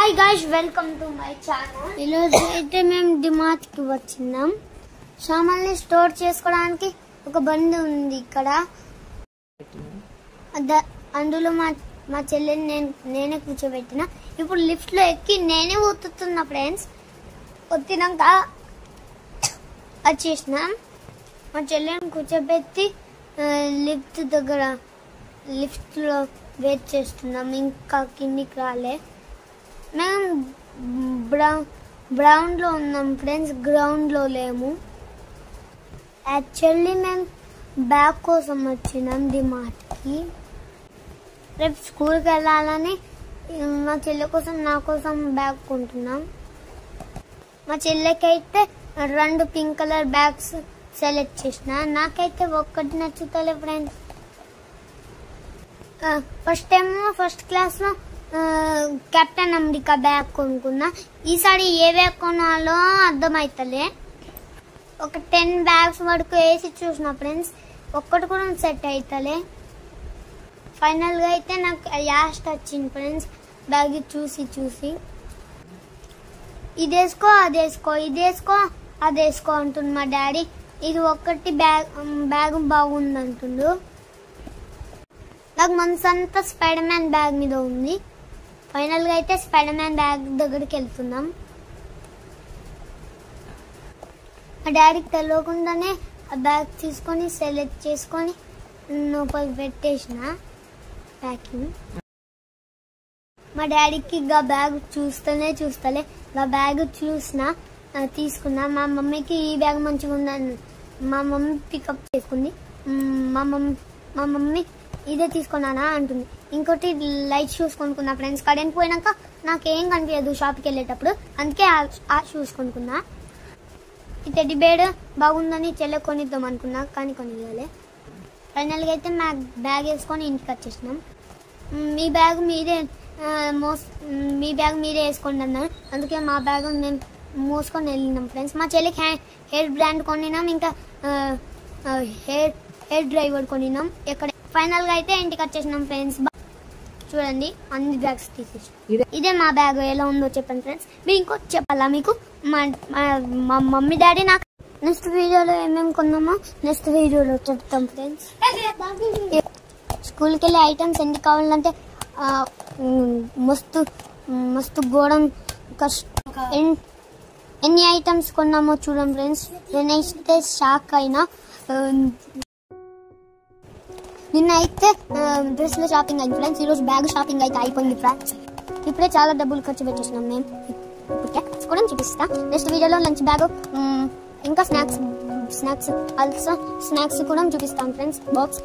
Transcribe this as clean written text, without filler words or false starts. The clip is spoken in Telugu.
Hi guys, welcome to my channel. ఈరోజు అయితే మేము డిమార్ట్ కి వచ్చినాం. సామాన్లు స్టోర్ చేసుకోవడానికి ఒక బండి ఉంది ఇక్కడ. అందులో మా చెల్లెని నేనే కూర్చోబెట్టిన. ఇప్పుడు లిఫ్ట్ లో ఎక్కి నేనే ఊతుతున్నా ఫ్రెండ్స్. వచ్చినాక వచ్చేసినాం. మా చెల్లెని కూర్చోబెట్టి లిఫ్ట్ లో వెయిట్ చేస్తున్నాం. ఇంకా కిందికి రాలే. మేము గ్రౌండ్ లో ఉన్నాం ఫ్రెండ్స్, గ్రౌండ్ లో లేము. యాక్చువల్లీ మేము బ్యాగ్ కోసం వచ్చినాం డిమార్ట్ కి. రేపు స్కూల్కి వెళ్ళాలని మా చెల్లె కోసం నా కోసం బ్యాగ్ కొంటున్నాం. మా చెల్లెకైతే 2 పింక్ కలర్ బ్యాగ్స్ సెలెక్ట్ చేసిన. నాకైతే ఒక్కటి నచ్చుతలే ఫ్రెండ్స్. ఫస్ట్ క్లాస్ లో కెప్టెన్ అమెరికా బ్యాగ్ కొనుక్కున్నా. ఈసారి ఏ బ్యాగ్ కొనాలో అర్థమైతలే. ఒక 10 బ్యాగ్స్ వరకు వేసి చూసిన ఫ్రెండ్స్, ఒక్కటి కూడా సెట్ అవుతలే. ఫైనల్ గా అయితే నాకు లాస్ట్ వచ్చింది ఫ్రెండ్స్. బ్యాగ్ చూసి ఇదేసుకో అదేసుకో ఇదేసుకో అదేసుకో అంటుంది మా డాడీ. ఇది ఒక్కటి బ్యాగ్ బాగుంది అంటుండు. నాకు మనసంతా స్పైడర్ మ్యాన్ బ్యాగ్ మీద ఉంది. ఫైనల్ గా అయితే స్పైడర్ మ్యాన్ బ్యాగ్ దగ్గరికి వెళ్తున్నాం. మా డాడీకి తెలియకుండానే ఆ బ్యాగ్ తీసుకొని సెలెక్ట్ చేసుకొని లోపలికి పెట్టేసిన ప్యాకింగ్. మా డాడీకి ఆ బ్యాగ్ చూస్తలే ఆ బ్యాగ్ తీసుకున్నా. మా మమ్మీకి ఈ బ్యాగ్ మంచిగా ఉందని మా మమ్మీ పికప్ చేసుకుంది. మా మమ్మీ ఇదే తీసుకున్నానా అంటుంది. ఇంకోటి లైట్ షూస్ కొనుక్కున్నా ఫ్రెండ్స్. కరెంట్ పోయినాక నాకేం కనిపించదు షాప్కి వెళ్ళేటప్పుడు, అందుకే ఆ షూస్ కొనుక్కున్నా. ఈ టెడ్డీ బేర్ బాగుందని చెల్లె కొనిద్దాం అనుకున్నా, కానీ కొనివ్వలే. ఫైనల్గా అయితే మా బ్యాగ్ వేసుకొని ఇంటికి వచ్చేసినాం. మీ బ్యాగ్ మీరే వేసుకోండి అన్నారు, అందుకే మా బ్యాగ్ మేము మోసుకొని వెళ్ళినాం ఫ్రెండ్స్. మా చెల్లికి హెయిర్ బ్రాండ్ కొనినాం, ఇంకా హెయిర్ డ్రైవర్ కొనినాం. ఎక్కడ ఫైనల్ గా అయితే ఇంటికి వచ్చేసినాం ఫ్రెండ్స్. చూడండి, అన్ని బ్యాగ్స్ తీసేసి ఇదే మా బ్యాగ్ ఎలా ఉందో చెప్పండి ఫ్రెండ్స్. మీరు ఇంకో చెప్పాలా మీకు? మా మమ్మీ డాడీ నాకు నెక్స్ట్ వీడియోలో ఏమేమి కొన్నామో నెక్స్ట్ వీడియోలో చెప్తాం ఫ్రెండ్స్. స్కూల్కి వెళ్ళే ఐటమ్స్ ఎన్ని కావాలంటే మస్తు గోడం ఎన్ని ఐటమ్స్ కొన్నామో చూడండి ఫ్రెండ్స్. నేనైతే షాక్ అయినా. నిన్న అయితే డ్రెస్ లో షాపింగ్ అయింది ఫ్రెండ్స్. ఈరోజు బ్యాగ్ షాపింగ్ అయితే అయిపోయింది ఫ్రెండ్స్. ఇప్పుడే చాలా డబ్బులు ఖర్చు పెట్టేసినాం మేము. ఇప్పుడు కూడా చూపిస్తా నెక్స్ట్ వీడియోలో. లంచ్ బ్యాగ్ ఇంకా స్నాక్స్ కూడా చూపిస్తాం ఫ్రెండ్స్. బాక్స్